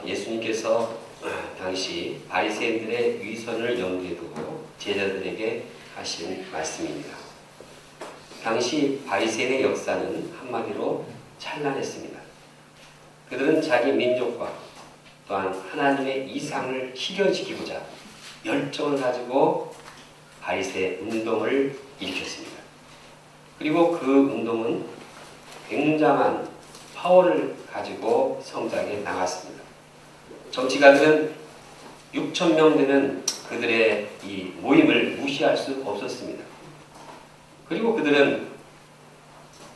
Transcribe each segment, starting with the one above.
예수님께서 당시 바리새인들의 위선을 염두에 두고 제자들에게 하신 말씀입니다. 당시 바리새인의 역사는 한마디로 찬란했습니다. 그들은 자기 민족과 또한 하나님의 이상을 실현시키고자 열정을 가지고 바리새 운동을 일으켰습니다. 그리고 그 운동은 굉장한 파워를 가지고 성장해 나갔습니다. 정치가들은 6,000명 되는 그들의 이 모임을 무시할 수 없었습니다. 그리고 그들은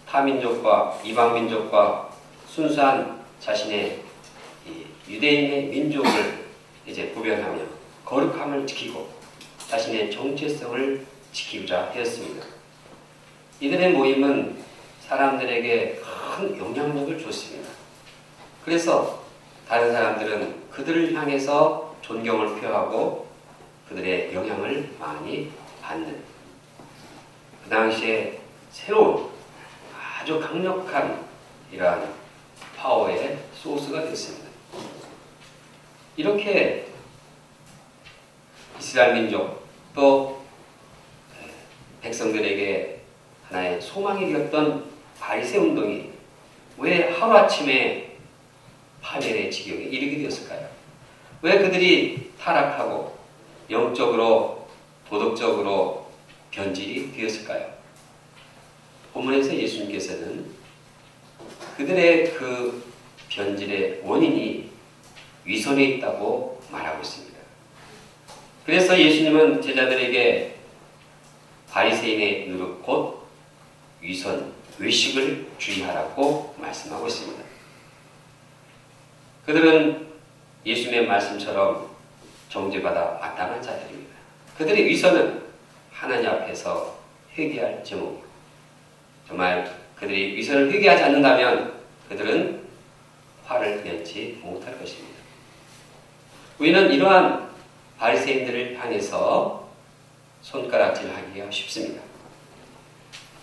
타민족과 이방민족과 순수한 자신의 유대인의 민족을 이제 구별하며 거룩함을 지키고 자신의 정체성을 지키고자 하였습니다. 이들의 모임은 사람들에게 큰 영향력을 줬습니다. 그래서 다른 사람들은 그들을 향해서 존경을 표하고 그들의 영향을 많이 받는 그 당시에 새로운 아주 강력한 이러한 파워의 소스가 됐습니다. 이렇게 이스라엘 민족 또 백성들에게 하나의 소망이 되었던 바리새 운동이 왜 하루아침에 파멸의 지경에 이르게 되었을까요? 왜 그들이 타락하고 영적으로 도덕적으로 변질이 되었을까요? 본문에서 예수님께서는 그들의 그 변질의 원인이 위선에 있다고 말하고 있습니다. 그래서 예수님은 제자들에게 바리새인의 누룩 곧 위선, 외식을 주의하라고 말씀하고 있습니다. 그들은 예수님의 말씀처럼 정죄받아 마땅한 자들입니다. 그들의 위선은 하나님 앞에서 회개할 제목입니다. 정말 그들이 위선을 회개하지 않는다면 그들은 화를 면치 못할 것입니다. 우리는 이러한 바리새인들을 향해서 손가락질하기가 쉽습니다.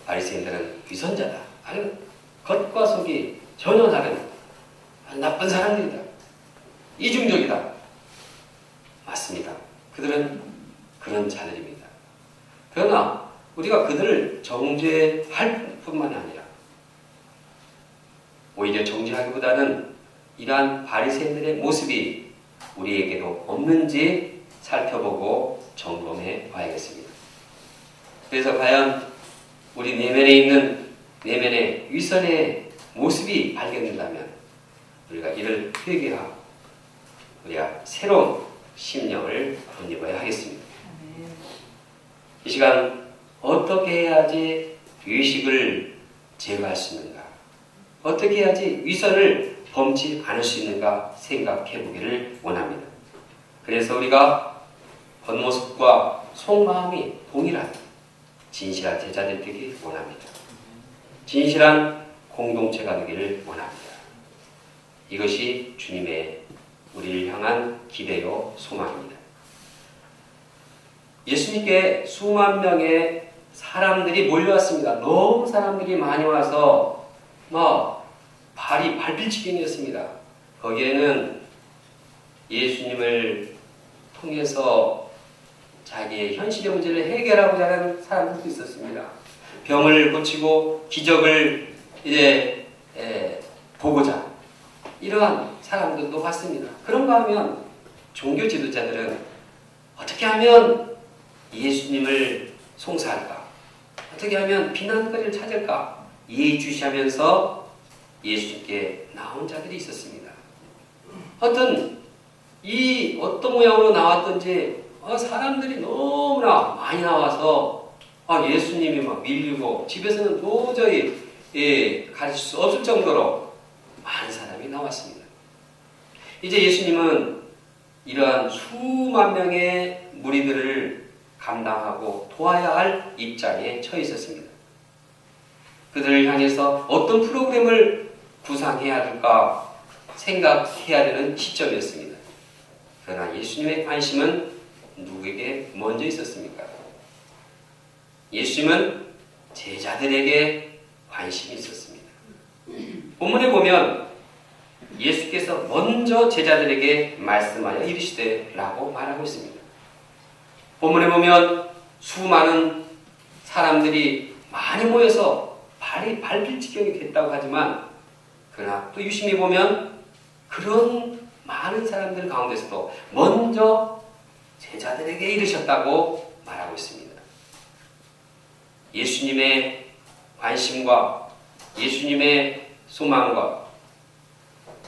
바리새인들은 위선자다. 아니, 겉과 속이 전혀 다른 나쁜 사람들이다. 이중적이다. 맞습니다. 그들은 그런 자들입니다. 그러나 우리가 그들을 정죄할 뿐만 아니라 오히려 정죄하기보다는 이러한 바리새인들의 모습이 우리에게도 없는지 살펴보고 점검해 봐야겠습니다. 그래서 과연 우리 내면에 있는 내면의 위선의 모습이 발견된다면 우리가 이를 회개하고 우리가 새로운 심령을 덧입어야 하겠습니다. 이 시간 어떻게 해야지 의식을 제거할 수 있는가? 어떻게 해야지 위선을 범치 않을 수 있는가 생각해 보기를 원합니다. 그래서 우리가 겉모습과 속마음이 동일한 진실한 제자들 되기 원합니다. 진실한 공동체가 되기를 원합니다. 이것이 주님의 우리를 향한 기대요 소망입니다. 예수님께 수만 명의 사람들이 몰려왔습니다. 너무 사람들이 많이 와서 발이 밟힐 지경이었습니다. 거기에는 예수님을 통해서 자기의 현실의 문제를 해결하고자 하는 사람들도 있었습니다. 병을 고치고 기적을 이제 보고자 이러한 사람들도 봤습니다. 그런가 하면 종교 지도자들은 어떻게 하면 예수님을 송사할까? 어떻게 하면 비난거리를 찾을까? 예의주시하면서 예수님께 나온 자들이 있었습니다. 어떤 모양으로 나왔던지 사람들이 너무나 많이 나와서 예수님이 막 밀리고 집에서는 도저히 가실 수 없을 정도로 많은 사람이 나왔습니다. 이제 예수님은 이러한 수만 명의 무리들을 감당하고 도와야 할 입장에 처해 있었습니다. 그들을 향해서 어떤 프로그램을 구상해야 할까 생각해야 되는 시점이었습니다. 그러나 예수님의 관심은 누구에게 먼저 있었습니까? 예수님은 제자들에게 관심이 있었습니다. 본문에 보면 예수께서 먼저 제자들에게 말씀하여 이르시되 라고 말하고 있습니다. 본문에 보면 수많은 사람들이 많이 모여서 발이 밟힐 지경이 됐다고 하지만 그러나 또 유심히 보면 그런 많은 사람들 가운데서도 먼저 제자들에게 이르셨다고 말하고 있습니다. 예수님의 관심과 예수님의 소망과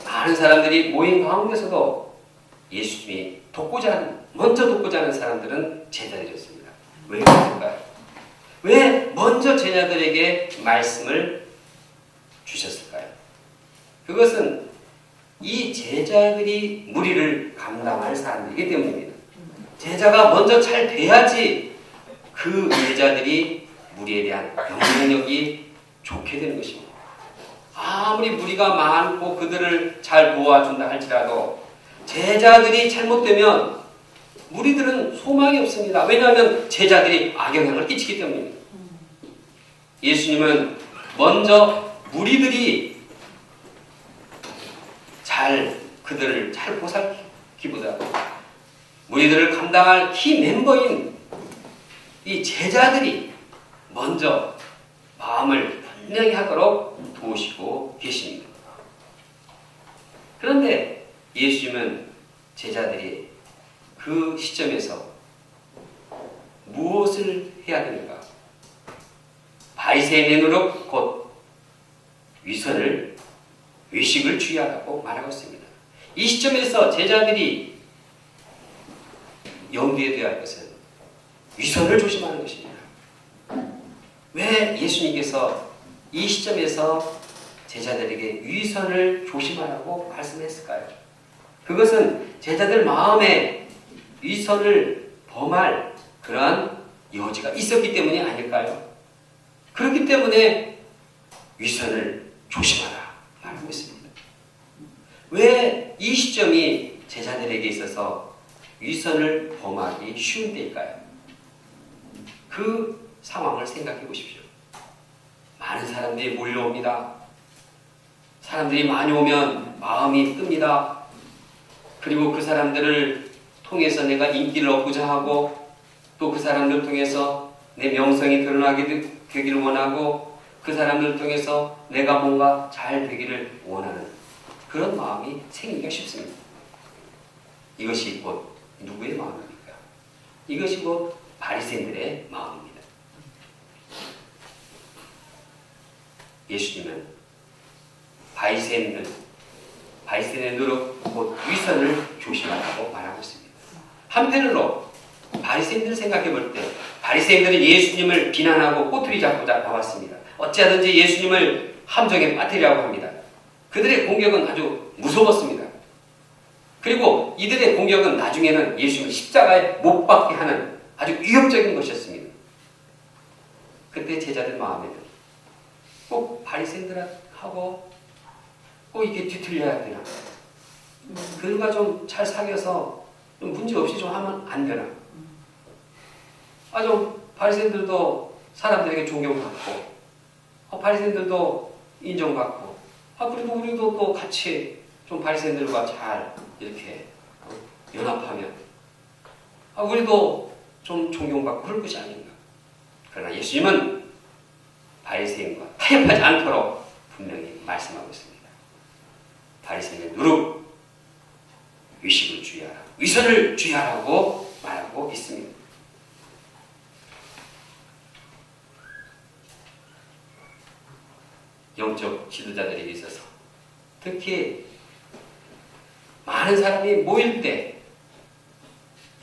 많은 사람들이 모인 가운데서도 예수님이 먼저 돕고자 하는 사람들은 제자들이었습니다. 왜 그랬을까요? 왜 먼저 제자들에게 말씀을 주셨을까요? 그것은 이 제자들이 무리를 감당할 사람들이기 때문입니다. 제자가 먼저 잘 돼야지 그 제자들이 무리에 대한 영향력이 좋게 되는 것입니다. 아무리 무리가 많고 그들을 잘 도와준다 할지라도 제자들이 잘못되면 무리들은 소망이 없습니다. 왜냐하면 제자들이 악영향을 끼치기 때문입니다. 예수님은 먼저 무리들이 그들을 잘 보살피기보다 무리들을 감당할 키 멤버인 이 제자들이 먼저 마음을 분명히 하도록 도우시고 계십니다. 그런데 예수님은 제자들이 그 시점에서 무엇을 해야 되는가? 바리새인의 노릇 곧 위식을 주의하라고 말하고 있습니다. 이 시점에서 제자들이 염두에 둬야 할 것은 위선을 조심하는 것입니다. 왜 예수님께서 이 시점에서 제자들에게 위선을 조심하라고 말씀했을까요? 그것은 제자들 마음에 위선을 범할 그러한 여지가 있었기 때문이 아닐까요? 그렇기 때문에 위선을 조심하라 말하고 있습니다. 왜 이 시점이 제자들에게 있어서 위선을 범하기 쉬운 때일까요? 그 상황을 생각해 보십시오. 많은 사람들이 몰려옵니다. 사람들이 많이 오면 마음이 뜹니다. 그리고 그 사람들을 통해서 내가 인기를 얻고자 하고 또 그 사람들을 통해서 내 명성이 드러나게 되기를 원하고 그 사람들을 통해서 내가 뭔가 잘 되기를 원하는 그런 마음이 생기기가 쉽습니다. 이것이 곧 누구의 마음입니까? 이것이 곧 바리새인들의 마음입니다. 예수님은 바리새인의 노릇 곧 위선을 조심하라고 말하고 있습니다. 한편으로 바리새인들을 생각해 볼 때 바리새인들은 예수님을 비난하고 꼬투리 잡고자 나왔습니다. 어찌하든지 예수님을 함정에 빠뜨리라고 합니다. 그들의 공격은 아주 무서웠습니다. 그리고 이들의 공격은 나중에는 예수님을 십자가에 못 박게 하는 아주 위협적인 것이었습니다. 그때 제자들 마음에는 꼭 바리새인들하고 꼭 이렇게 뒤틀려야 되나? 그들과 좀 잘 사귀어서 좀 문제없이 좀 하면 안 되나? 좀 바리새인들도 사람들에게 존경받고 바리새인들도 인정받고 그리고 우리도 또 같이 좀 바리새인들과 잘 이렇게 연합하면 우리도 좀 존경받고 그럴 것이 아닌가. 그러나 예수님은 바리새인과 타협하지 않도록 분명히 말씀하고 있습니다. 바리새인의 누룩, 위식을 주의하라, 위선을 주의하라고 말하고 있습니다. 영적 지도자들에게 있어서 특히 많은 사람이 모일 때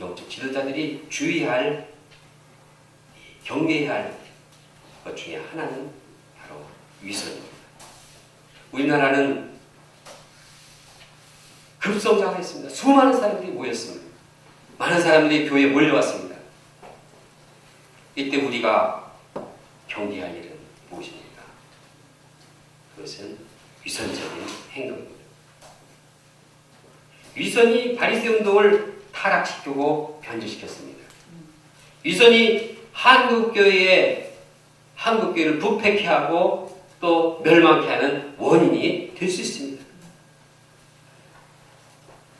영적 지도자들이 주의할, 경계해야 할 것 중에 하나는 바로 위선입니다. 우리나라는 급성장했습니다. 수많은 사람들이 모였습니다. 많은 사람들이 교회에 몰려왔습니다. 이때 우리가 경계할 일은 무엇입니까? 그것은 위선적인 행동입니다. 위선이 바리새 운동을 타락시키고 변질시켰습니다. 위선이 한국교회를 부패케 하고 또 멸망케 하는 원인이 될 수 있습니다.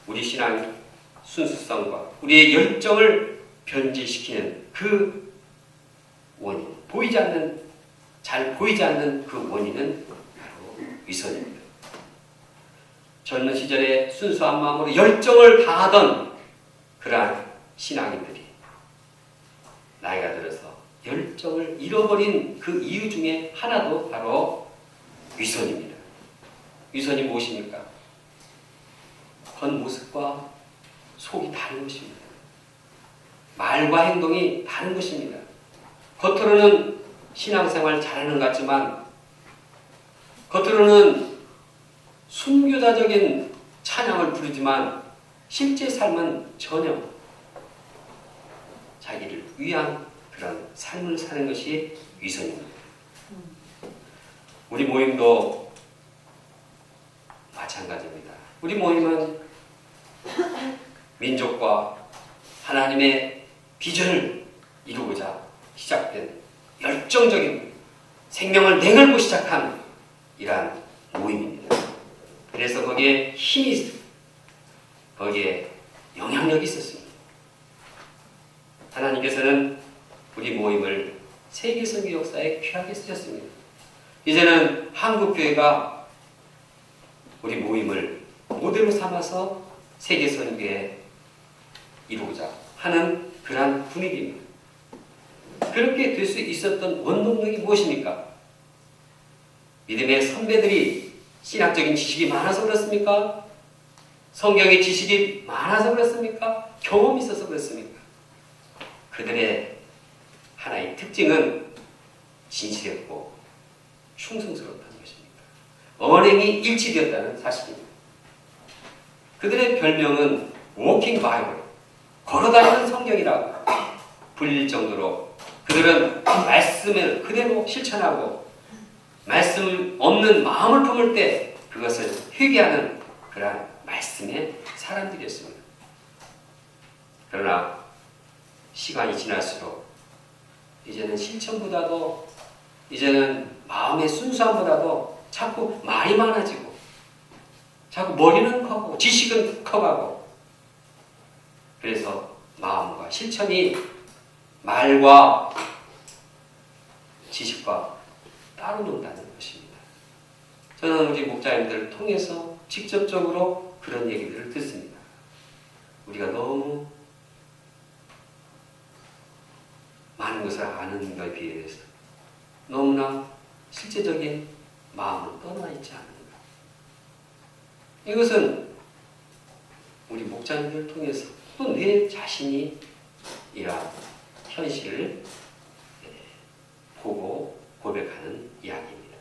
우리 신앙의 순수성과 우리의 열정을 변질시키는 그 원인, 잘 보이지 않는 그 원인은 바로 위선입니다. 젊은 시절에 순수한 마음으로 열정을 다하던 그러한 신앙인들이 나이가 들어서 열정을 잃어버린 그 이유 중에 하나도 바로 위선입니다. 위선이 무엇입니까? 겉모습과 속이 다른 것입니다. 말과 행동이 다른 것입니다. 겉으로는 신앙생활 잘하는 것 같지만 겉으로는 순교자적인 찬양을 부르지만 실제 삶은 전혀 자기를 위한 그런 삶을 사는 것이 위선입니다. 우리 모임도 마찬가지입니다. 우리 모임은 민족과 하나님의 비전을 이루고자 시작된 열정적인 생명을 내걸고 시작한 이러한 모임입니다. 그래서 거기에 힘이, 거기에 영향력이 있었습니다. 하나님께서는 우리 모임을 세계선교 역사에 귀하게 쓰셨습니다. 이제는 한국교회가 우리 모임을 모델로 삼아서 세계선교에 이루고자 하는 그러한 분위기입니다. 그렇게 될 수 있었던 원동력이 무엇입니까? 믿음의 선배들이 신학적인 지식이 많아서 그렇습니까? 성경의 지식이 많아서 그렇습니까? 경험이 있어서 그렇습니까? 그들의 하나의 특징은 진실했고 충성스러웠다는 것입니다. 언행이 일치되었다는 사실입니다. 그들의 별명은 워킹 바이블, 걸어다니는 성경이라고 불릴 정도로 그들은 말씀을 그대로 실천하고 말씀 없는 마음을 품을 때 그것을 회개하는 그러한 말씀의 사람들이었습니다. 그러나 시간이 지날수록 이제는 실천보다도 이제는 마음의 순수함보다도 자꾸 말이 많아지고 자꾸 머리는 커고 지식은 커가고 그래서 마음과 실천이 말과 지식과 따로 논다는 것입니다. 저는 우리 목자님들을 통해서 직접적으로 그런 얘기들을 듣습니다. 우리가 너무 많은 것을 아는 것에 비해서 너무나 실제적인 마음은 떠나 있지 않는가. 이것은 우리 목자님들을 통해서 또 내 자신이 이러한 현실을 보고 고백하는 이야기입니다.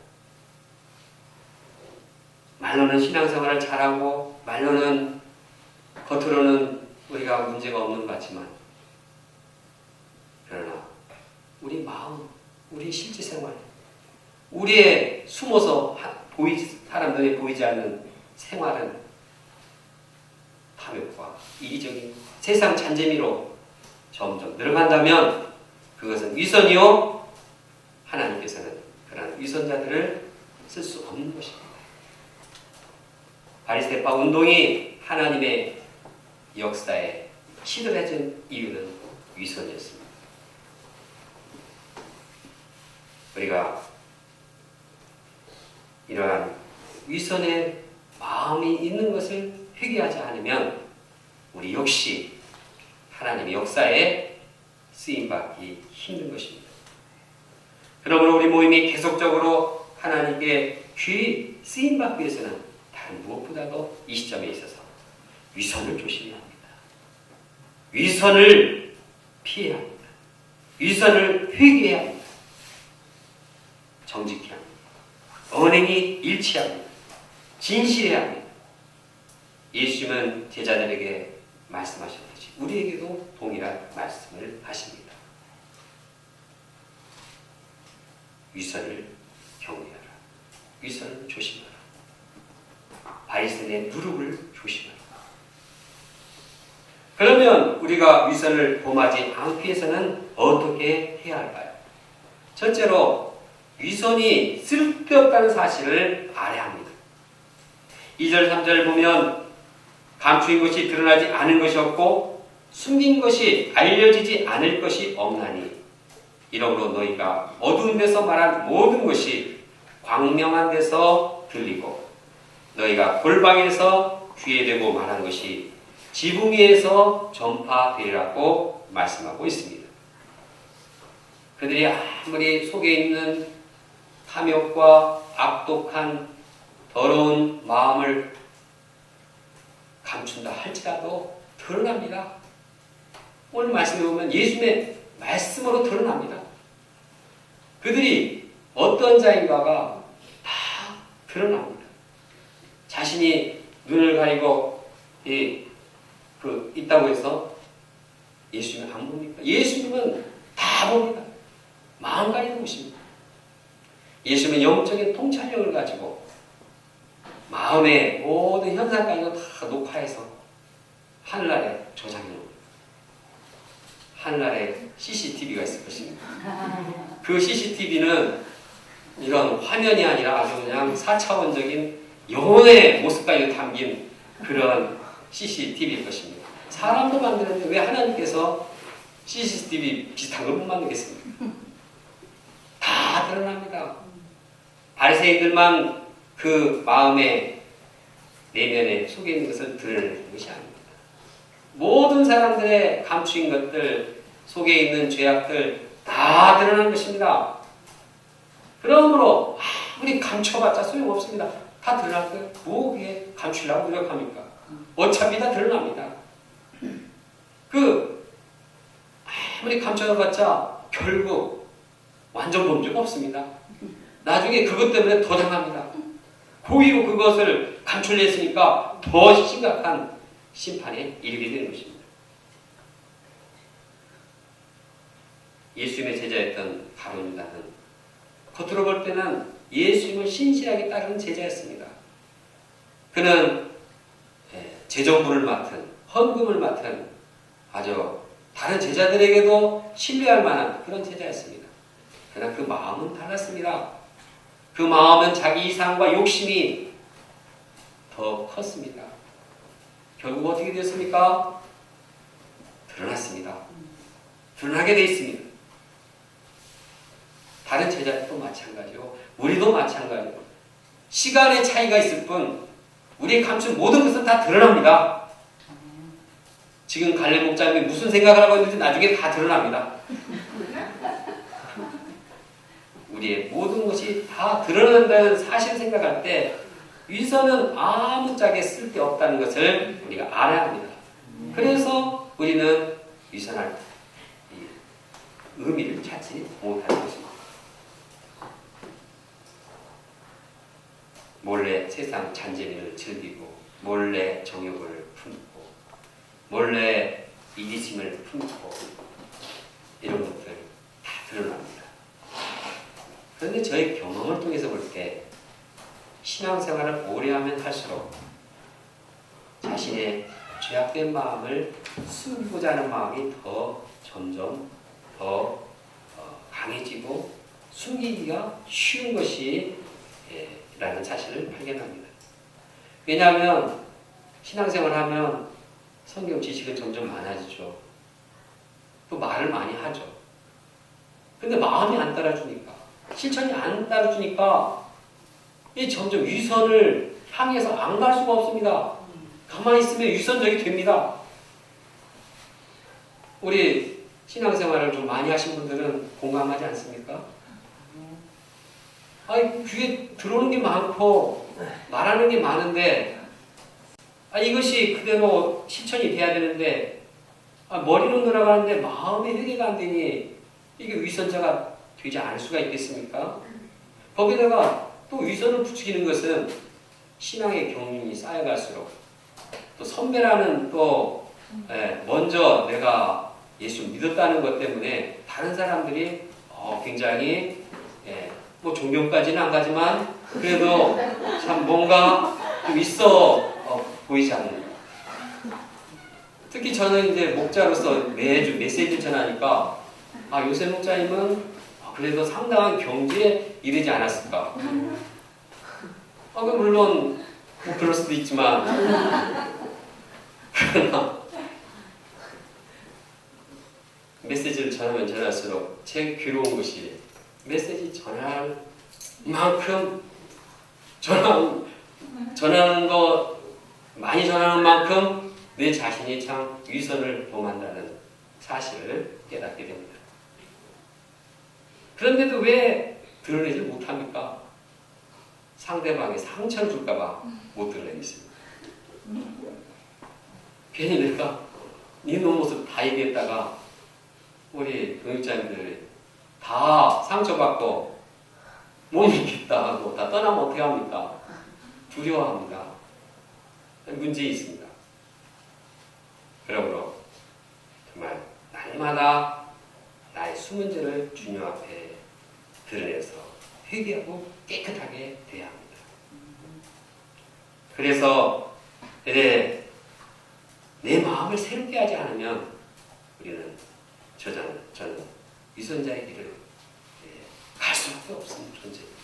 말로는 신앙생활을 잘하고 말로는 겉으로는 우리가 문제가 없는 것 같지만 그러나 우리 마음, 우리 실제 생활, 우리의 숨어서 사람들이 보이지 않는 생활은 탐욕과 이기적인 세상 잔재미로 점점 늘어간다면 그것은 위선이요 하나님께서는 그런 위선자들을 쓸 수 없는 것입니다. 바리새파 운동이 하나님의 역사에 시들해진 이유는 위선이었습니다. 우리가 이러한 위선의 마음이 있는 것을 회개하지 않으면 우리 역시 하나님의 역사에 쓰임받기 힘든 것입니다. 그러므로 우리 모임이 계속적으로 하나님께 귀히 쓰임받기 위해서는 다른 무엇보다도 이 시점에 있어서 위선을 조심해야 합니다. 위선을 피해야 합니다. 위선을 회개해야 합니다. 정직해야 합니다. 언행이 일치해야 합니다. 진실해야 합니다. 예수님은 제자들에게 말씀하셨듯이 우리에게도 동일한 말씀을 하십니다. 위선을 경외하라. 위선을 조심하라. 바리새인의 누룩을 조심하라. 그러면 우리가 위선을 범하지 않기 위해서는 어떻게 해야 할까요? 첫째로 위선이 쓸데없다는 사실을 알아야 합니다. 2절 3절 보면 감추인 것이 드러나지 않은 것이 없고 숨긴 것이 알려지지 않을 것이 없나니 이러므로 너희가 어두운 데서 말한 모든 것이 광명한 데서 들리고 너희가 골방에서 귀에 대고 말한 것이 지붕 위에서 전파되리라고 말씀하고 있습니다. 그들이 아무리 속에 있는 탐욕과 악독한 더러운 마음을 감춘다 할지라도 드러납니다. 오늘 말씀에 보면 예수님의 말씀으로 드러납니다. 그들이 어떤 자인가가 다 드러납니다. 자신이 눈을 가리고 있다고 해서 예수님은 안 봅니까? 예수님은 다 봅니다. 마음 가리는 것입니다. 예수님은 영적인 통찰력을 가지고 마음의 모든 현상까지도 다 녹화해서 하늘나라에 저장해 놓습니다. 하늘나라에 CCTV가 있을 것입니다. 그 CCTV는 이런 화면이 아니라 아주 그냥 4차원적인 영혼의 모습까지 담긴 그런 CCTV일 것입니다. 사람도 만드는데 왜 하나님께서 CCTV 비슷한 걸 못 만들겠습니까? 다 드러납니다. 바리새인들만 그 마음의 내면에 속에 있는 것을 드러내는 것이 아닙니다. 모든 사람들의 감추인 것들, 속에 있는 죄악들 다 드러나는 것입니다. 그러므로 아무리 감춰봤자 소용없습니다. 다 드러날 거예요. 뭐 그게 감추려고 노력합니까? 어차피 다 드러납니다. 아무리 감춰봤자 결국 완전 범죄가 없습니다. 나중에 그것 때문에 더 당합니다. 고의로 그것을 감출했으니까 더 심각한 심판에 이르게 되는 것입니다. 예수님의 제자였던 가룟 유다는 겉으로 볼 때는 예수님을 신실하게 따르는 제자였습니다. 그는 재정부를 맡은 헌금을 맡은 아주 다른 제자들에게도 신뢰할 만한 그런 제자였습니다. 그러나 그 마음은 달랐습니다. 그 마음은 자기 이상과 욕심이 더 컸습니다. 결국 어떻게 되었습니까? 드러났습니다. 드러나게 되어 있습니다. 다른 제자들도 마찬가지고 우리도 마찬가지고 시간의 차이가 있을 뿐 우리의 감춘 모든 것은 다 드러납니다. 지금 갈래 목장님이 무슨 생각을 하고 있는지 나중에 다 드러납니다. 우리의 모든 것이 다 드러난다는 사실 생각할 때 위선은 아무짝에 쓸데없다는 것을 우리가 알아야 합니다. 그래서 우리는 위선할 의미를 찾지 못하는 것입니다. 몰래 세상 잔재미를 즐기고 몰래 정욕을 품고 몰래 이기심을 품고 이런 것들 다 드러납니다. 그런데 저의 경험을 통해서 볼 때 신앙생활을 오래 하면 할수록 자신의 죄악된 마음을 숨기고자 하는 마음이 점점 더 강해지고 숨기기가 쉬운 것이 라는 사실을 발견합니다. 왜냐하면 신앙생활을 하면 성경 지식은 점점 많아지죠. 또 말을 많이 하죠. 근데 마음이 안 따라주니까 실천이 안 따라주니까 이 점점 위선을 향해서 안 갈 수가 없습니다. 가만히 있으면 위선적이 됩니다. 우리 신앙생활을 좀 많이 하신 분들은 공감하지 않습니까? 귀에 들어오는 게 많고 말하는 게 많은데 이것이 그대로 실천이 돼야 되는데 머리로 돌아가는데 마음의 회개가 안 되니 이게 위선자가 되지 않을 수가 있겠습니까? 거기다가 또 위선을 부추기는 것은 신앙의 경륜이 쌓여갈수록 또 선배라는 또 먼저 내가 예수 믿었다는 것 때문에 다른 사람들이 굉장히 뭐 존경까지는 안 가지만 그래도 참 뭔가 좀 있어 보이지 않는. 특히 저는 이제 목자로서 매주 메시지를 전하니까 요새 목자님은 그래도 상당한 경지에 이르지 않았을까. 물론 뭐 그럴 수도 있지만 그러나 메시지를 전하면 전할수록 제일 괴로운 것이 메시지 전할 만큼 전하는 거 많이 전하는 만큼 내 자신이 참 위선을 범한다는 사실을 깨닫게 됩니다. 그런데도 왜 드러내지 못합니까? 상대방에 상처를 줄까봐 못 드러내겠습니다. 괜히 내가 네 놈 모습 다 얘기했다가 우리 교육자님들 다 상처받고 못 믿겠다 하고 다 떠나면 어떻게 합니까? 두려워합니다. 문제 있습니다. 그러므로 정말 날마다 나의 숨은 죄를 주님 앞에 드러내서 회개하고 깨끗하게 돼야 합니다. 그래서 내 마음을 새롭게 하지 않으면 우리는 저는 위선자의 길을 갈 수밖에 없는 존재입니다.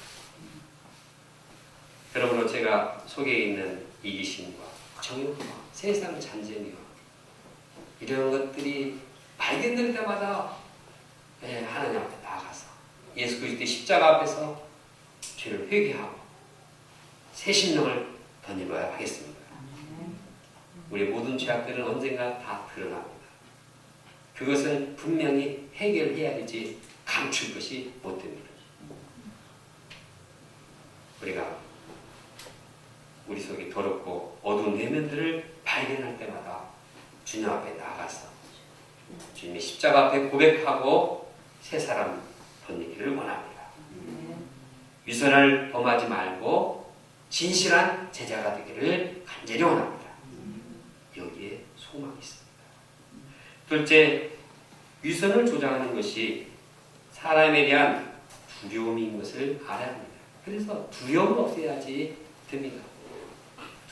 그러므로 제가 속에 있는 이기심과 정욕과 세상 잔재미와 이런 것들이 발견될 때마다 하나님 앞에 나아가서 예수 그리스도의 십자가 앞에서 죄를 회개하고 새 심령을 덧입어야 하겠습니다. 우리의 모든 죄악들은 언젠가 다 드러납니다. 그것은 분명히 해결해야 되지 감출 것이 못 됩니다. 우리가 우리 속에 더럽고 어두운 내면들을 발견할 때마다 주님 앞에 나가서 주님의 십자가 앞에 고백하고 새 사람 덧입기를 원합니다. 위선을 범하지 말고 진실한 제자가 되기를 간절히 원합니다. 여기에 소망이 있습니다. 둘째, 위선을 조장하는 것이 사람에 대한 두려움인 것을 알아야 합니다. 그래서 두려움을 없애야지 됩니다.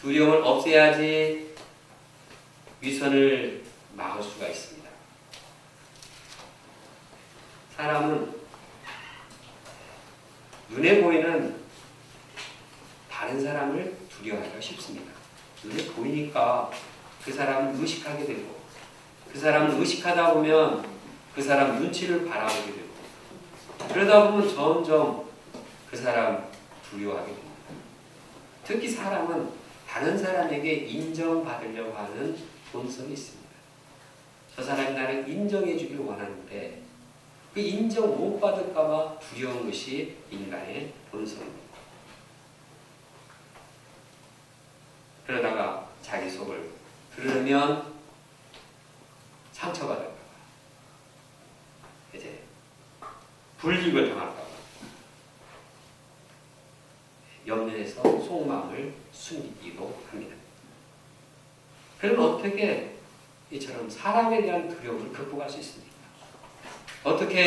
두려움을 없애야지 위선을 막을 수가 있습니다. 사람은 눈에 보이는 다른 사람을 두려워하기가 쉽습니다. 눈에 보이니까 그 사람을 의식하게 되고 그 사람을 의식하다 보면 그 사람 눈치를 바라보게 되고 그러다 보면 점점 그 사람 두려워하게 됩니다. 특히 사람은 다른 사람에게 인정받으려고 하는 본성이 있습니다. 저 사람이 나를 인정해 주길 원하는데 그 인정 못 받을까 봐 두려운 것이 인간의 본성입니다. 그러다가 자기 속을 드러내면 상처받을까 봐 이제 불이익을 당할까 봐 염려해서 속마음을 숨기기도 합니다. 그러면 어떻게 이처럼 사람에 대한 두려움을 극복할 수 있습니까? 어떻게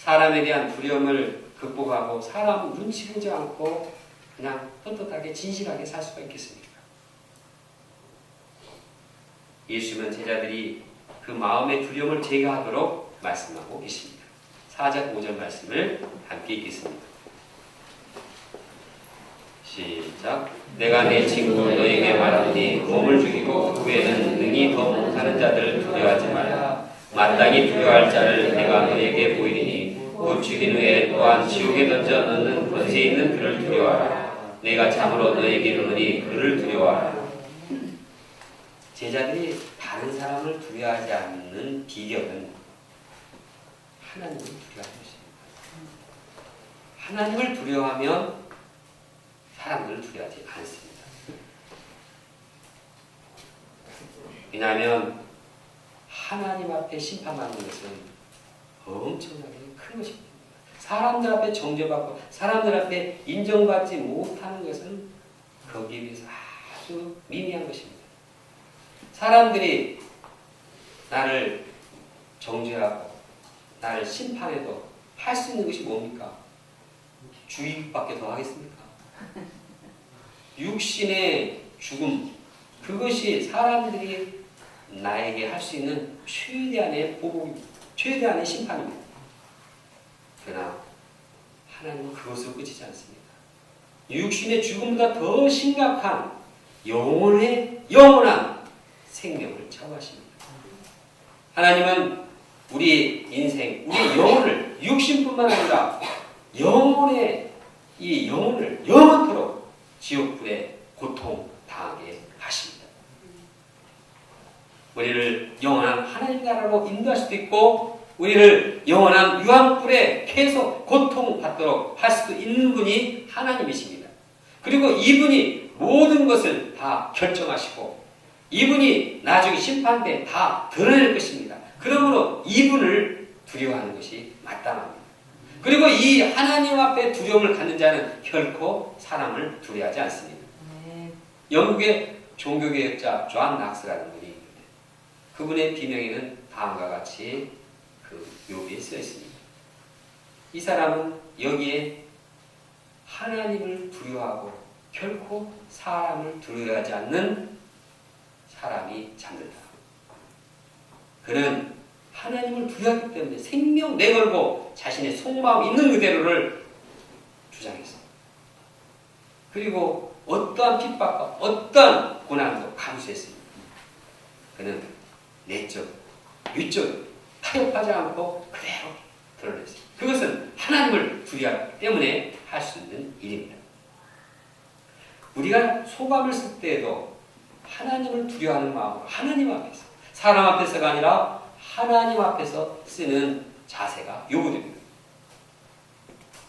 사람에 대한 두려움을 극복하고 사람 눈치 보지 않고 그냥 떳떳하게 진실하게 살 수가 있겠습니까? 예수님은 제자들이 그 마음의 두려움을 제거하도록 말씀하고 계십니다. 4절 5절 말씀을 함께 읽겠습니다. 시작. 내가 내 친구 너에게 말하노니 몸을 죽이고 그 후에는 능히 더 못하는 자들을 두려워하지 말라. 마땅히 두려워할 자를 내가 너에게 보이리니 곧 죽인 후에 또한 지옥에 던져 넣는 권세 있는 그를 두려워하라. 내가 참으로 너에게 이르노니 그를 두려워하라. 제자들이 다른 사람을 두려워하지 않는 비결은 하나님을 두려워하는 것입니다. 하나님을 두려워하면 사람들을 두려워하지 않습니다. 왜냐하면 하나님 앞에 심판받는 것은 엄청나게 큰 것입니다. 사람들 앞에 정죄받고 사람들 앞에 인정받지 못하는 것은 거기에 비해서 아주 미미한 것입니다. 사람들이 나를 정죄하고 나를 심판해도 할 수 있는 것이 뭡니까? 주의밖에 더 하겠습니까? 육신의 죽음, 그것이 사람들이 나에게 할 수 있는 최대한의 보복입니다. 최대한의 심판입니다. 그러나 하나님은 그것으로 끝이지 않습니다. 육신의 죽음보다 더 심각한 영원한 생명을 차고하십니다. 하나님은 우리 인생, 우리 영혼을 육신뿐만 아니라 이 영혼을 영원토록 지옥불에 고통당하게 하십니다. 우리를 영원한 하나님 나라로 인도할 수도 있고 우리를 영원한 유황불에 계속 고통받도록 할 수도 있는 분이 하나님이십니다. 그리고 이분이 모든 것을 다 결정하시고 이분이 나중에 심판 때 다 드러낼 것입니다. 그러므로 이분을 두려워하는 것이 마땅합니다. 그리고 이 하나님 앞에 두려움을 갖는 자는 결코 사람을 두려워하지 않습니다. 영국의 종교개혁자 존 낙스라는 분이 있는데 그분의 비명에는 다음과 같이 그 묘비에 쓰여 있습니다. 이 사람은 여기에 하나님을 두려워하고 결코 사람을 두려워하지 않는 사람이 잠들다. 그는 하나님을 두려워하기 때문에 생명 내걸고 자신의 속마음 있는 그대로를 주장했습니다. 그리고 어떠한 핍박과 어떠한 고난도 감수했습니다. 그는 내적, 위적 타협하지 않고 그대로 드러냈습니다. 그것은 하나님을 두려워하기 때문에 할 수 있는 일입니다. 우리가 소감을 쓸 때에도 하나님을 두려워하는 마음으로 하나님 앞에서 사람 앞에서가 아니라 하나님 앞에서 쓰는 자세가 요구됩니다.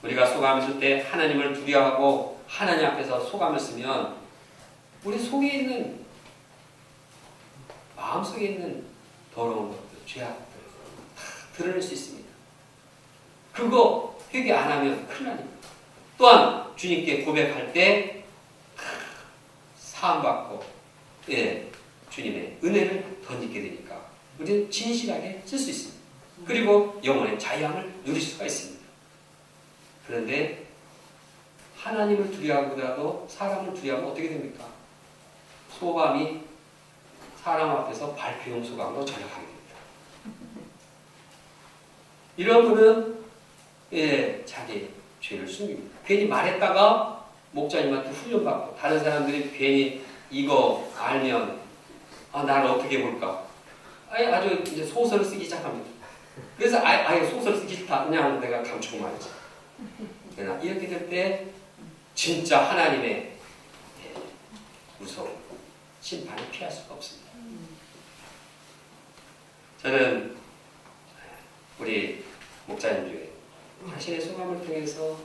우리가 소감을 쓸 때 하나님을 두려워하고 하나님 앞에서 소감을 쓰면 우리 속에 있는 마음속에 있는 더러운 것들, 죄악들 다 드러낼 수 있습니다. 그거 회개 안 하면 큰일 납니다. 또한 주님께 고백할 때 사함받고 주님의 은혜를 덧입게 되니까 우리는 진실하게 쓸 수 있습니다. 그리고 영혼의 자유함을 누릴 수가 있습니다. 그런데 하나님을 두려워하고라도 사람을 두려워하면 어떻게 됩니까? 소감이 사람 앞에서 발표용 소감으로 전역하게 됩니다. 이런 분은 자기 죄를 숨깁니다. 괜히 말했다가 목자님한테 훈련받고 다른 사람들이 괜히 이거 알면 나를 어떻게 볼까? 아주 이제 소설을 쓰기 시작합니다. 그래서 아예 소설 쓰기 싫다. 그냥 내가 감추고 말이지. 그러나 이렇게 될 때 진짜 하나님의 무서운 심판을 피할 수가 없습니다. 저는 우리 목자님 중에 자신의 소감을 통해서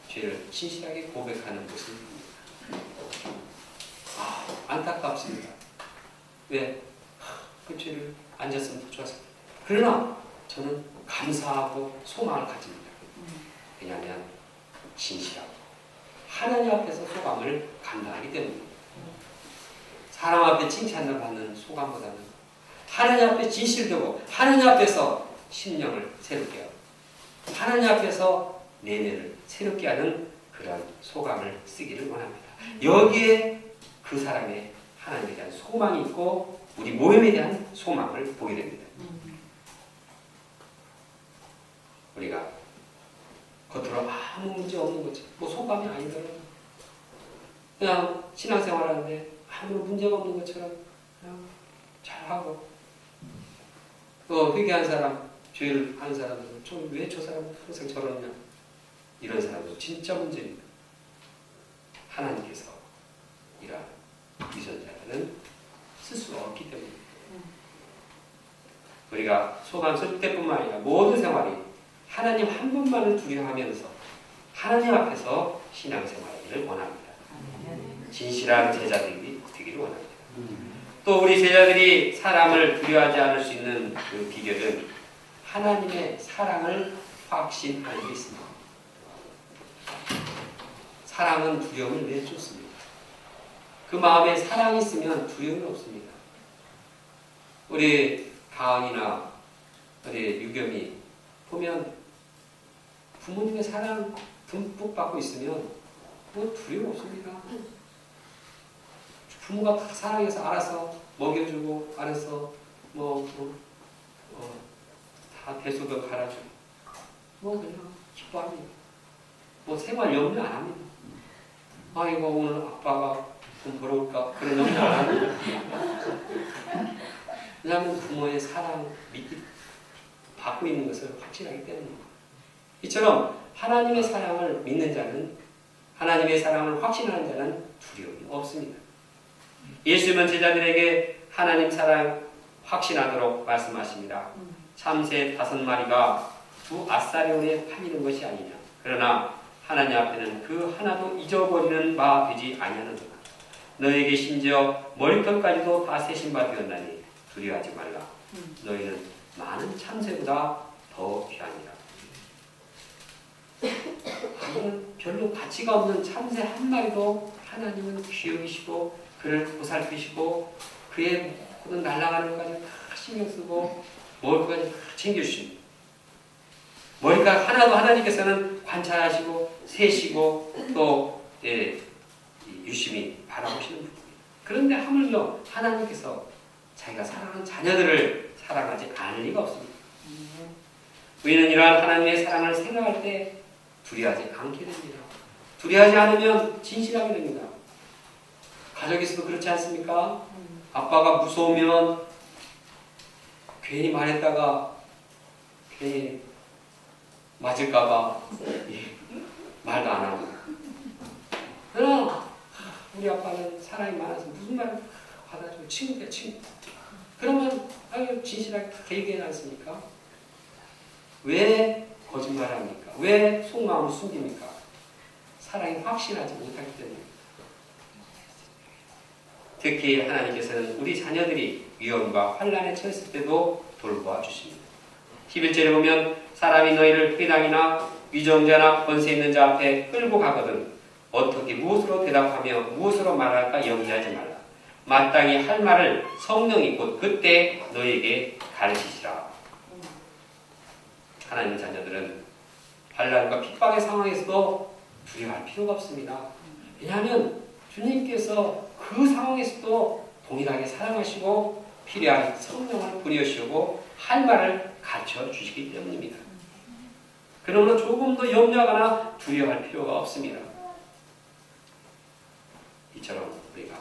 죄를 진실하게 고백하는 모습을 봅니다. 안타깝습니다. 왜? 그 죄를 안 졌으면 더 좋았을 텐데. 그러나 저는 감사하고 소망을 가집니다. 왜냐하면 진실하고 하나님 앞에서 소감을 감당하기 때문입니다. 사람 앞에 칭찬을 받는 소감보다는 하나님 앞에 진실되고 하나님 앞에서 심령을 새롭게 하고 하나님 앞에서 내면을 새롭게 하는 그런 소감을 쓰기를 원합니다. 여기에 그 사람의 하나님에 대한 소망이 있고 우리 모임에 대한 소망을 보게 됩니다. 우리가 겉으로 아무 문제 없는 거지. 소감이 아니더라도 그냥 신앙생활하는데 아무 문제가 없는 것처럼 그냥 잘하고 회개한 사람, 죄를 하는 사람들은 왜 저 사람은 항상 저러냐 이런 사람은 진짜 문제입니다. 하나님께서 이러한 위선자들은 쓸 수 없기 때문입니다. 우리가 소감 쓸 때뿐만 아니라 모든 생활이 하나님 한 분만을 두려워하면서 하나님 앞에서 신앙생활을 원합니다. 진실한 제자들이 되기를 원합니다. 또 우리 제자들이 사람을 두려워하지 않을 수 있는 그 비결은 하나님의 사랑을 확신하는 게 있습니다. 사랑은 두려움을 내쫓습니다. 그 마음에 사랑이 있으면 두려움이 없습니다. 우리 가은이나 우리 유겸이 보면 부모님의 사랑 듬뿍 받고 있으면 두려움 없습니다. 부모가 다 사랑해서 알아서 먹여주고 알아서 다 배수도 갈아주고 그냥 기뻐합니다. 생활 염려 안 합니다. 이거 오늘 아빠가 좀 부러울까? 그런 염려 안 합니다. 왜냐하면 부모의 사랑, 믿기 받고 있는 것을 확신하기 때문입니다. 이처럼 하나님의 사랑을 믿는 자는, 하나님의 사랑을 확신하는 자는 두려움이 없습니다. 예수님은 제자들에게 하나님 사랑 확신하도록 말씀하십니다. 참새 5마리가 두 아사리온에 팔리는 것이 아니냐. 그러나 하나님 앞에는 그 하나도 잊어버리는 바 되지 아니하는도다. 너에게 심지어 머리털까지도 다 세신 바 되었나니 두려워하지 말라. 너희는 많은 참새보다 더 귀하니라. 별로 가치가 없는 참새 한 마리도 하나님은 귀히 여기시고 그를 보살피시고 그의 모든 날아가는 것까지 다 신경 쓰고 먹을 것까지 다 챙겨주십니다. 머리카락 하나도 하나님께서는 관찰하시고 세시고 또 유심히 바라보시는 분입니다. 그런데 하물며 하나님께서 자기가 사랑하는 자녀들을 사랑하지 않을 리가 없습니다. 우리는 이러한 하나님의 사랑을 생각할 때 두려워하지 않게 됩니다. 두려워하지 않으면 진실하게 됩니다. 가족에서도 그렇지 않습니까? 아빠가 무서우면 괜히 말했다가 괜히 맞을까봐 말도 안 하고. 그러나 우리 아빠는 사랑이 많아서 무슨 말을 받아주고 친구야 친구. 그러면 아유 진실하게 다 얘기하지 않습니까? 왜 거짓말합니까? 왜 속마음을 숨깁니까? 사랑이 확신하지 못하기 때문입니다. 특히 하나님께서는 우리 자녀들이 위험과 환난에 처했을 때도 돌보아 주십니다. 11절에 보면 사람이 너희를 회당이나 위정자나 권세 있는 자 앞에 끌고 가거든 어떻게 무엇으로 대답하며 무엇으로 말할까 염려하지 말라. 마땅히 할 말을 성령이 곧 그때 너희에게 가르치시라. 하나님의 자녀들은 환난과 핍박의 상황에서도 두려워할 필요가 없습니다. 왜냐하면 주님께서 그 상황에서도 동일하게 사랑하시고 필요한 성령을 보내시고 할 말을 가르쳐 주시기 때문입니다. 그러므로 조금 더 염려하거나 두려워할 필요가 없습니다. 이처럼 우리가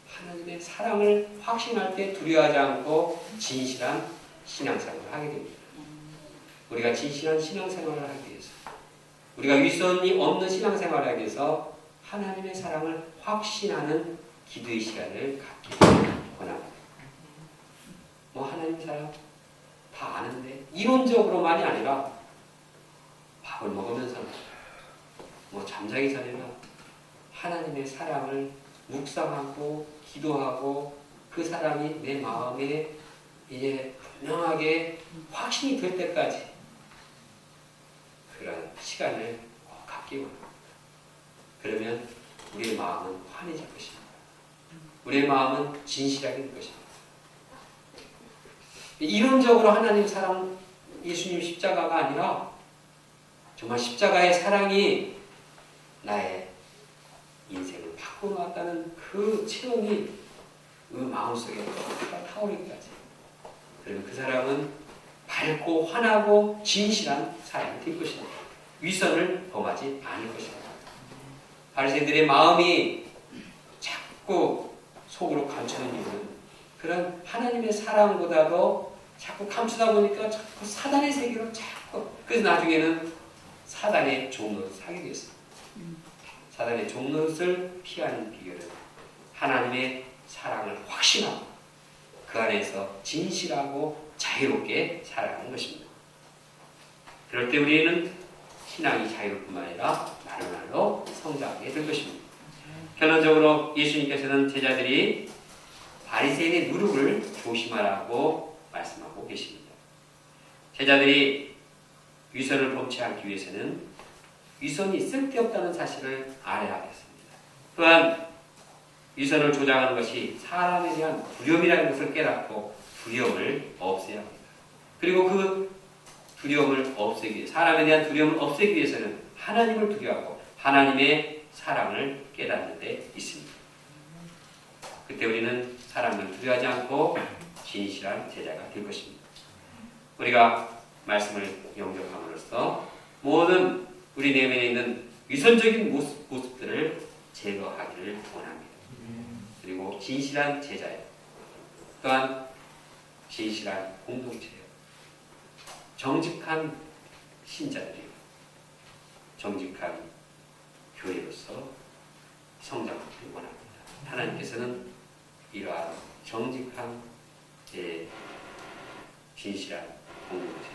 하나님의 사랑을 확신할 때 두려워하지 않고 진실한 신앙생활을 하게 됩니다. 우리가 진실한 신앙생활을 하기 위해서, 우리가 위선이 없는 신앙생활을 하기 위해서 하나님의 사랑을 확신하는 기도의 시간을 갖기를 원합니다. 하나님 사랑 다 아는데 이론적으로만이 아니라 밥을 먹으면서 잠자기 전에는 하나님의 사랑을 묵상하고 기도하고 그 사랑이 내 마음에 이제 분명하게 확신이 될 때까지 그런 시간을 꼭 갖기 원합니다. 그러면 우리의 마음은 환해질 것입니다. 우리의 마음은 진실하게 될 것입니다. 이론적으로 하나님 사랑, 예수님 십자가가 아니라 정말 십자가의 사랑이 나의 인생을 바꿔놓았다는 그 체험이 그 마음속에 타오르기까지. 그러면 그 사람은 밝고 환하고 진실한 사람이 될 것입니다. 위선을 범하지 않을 것입니다. 바리새인들의 마음이 자꾸 속으로 감추는 이유는 그런 하나님의 사랑보다도 자꾸 감추다 보니까 자꾸 사단의 세계로 자꾸, 그래서 나중에는 사단의 종노릇을 하게 되었습니다. 사단의 종노릇을 피하는 비결은 하나님의 사랑을 확신하고 그 안에서 진실하고 자유롭게 살아가는 것입니다. 그럴 때 우리는 신앙이 자유로울 뿐만 아니라 날로 성장하게 될 것입니다. 결론적으로 예수님께서는 제자들이 바리새인의 누룩을 조심하라고 말씀하고 계십니다. 제자들이 위선을 범치 않기 위해서는 위선이 쓸데없다는 사실을 알아야 하겠습니다. 또한 위선을 조장하는 것이 사람에 대한 두려움이라는 것을 깨닫고 두려움을 없애야 합니다. 그리고 그 두려움을 없애기 위해, 사람에 대한 두려움을 없애기 위해서는 하나님을 두려워하고 하나님의 사랑을 깨닫는 데 있습니다. 그때 우리는 사람을 두려워하지 않고 진실한 제자가 될 것입니다. 우리가 말씀을 영접함으로써 모든 우리 내면에 있는 위선적인 모습들을 제거하기를 원합니다. 그리고 진실한 제자예요. 또한 진실한 공동체예요. 정직한 신자들이요. 정직한 교회로서 성장하기를 원합니다. 하나님께서는 이러한 정직한 진실한 공동체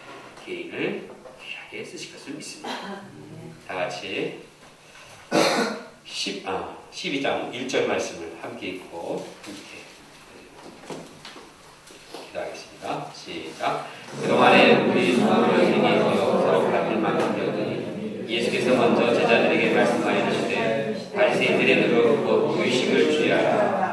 개인을 귀하게 쓰실 것을 믿습니다. 다 같이 12장 1절 말씀을 함께 읽고 함께 기도하겠습니다. 시작. 그동안에 우리 성도들에게 서로 같은 만큼 되었더니 예수께서 먼저 제자들에게 말씀하여 주시되 바리새인들의 노릇 곧 의식을 주의하라.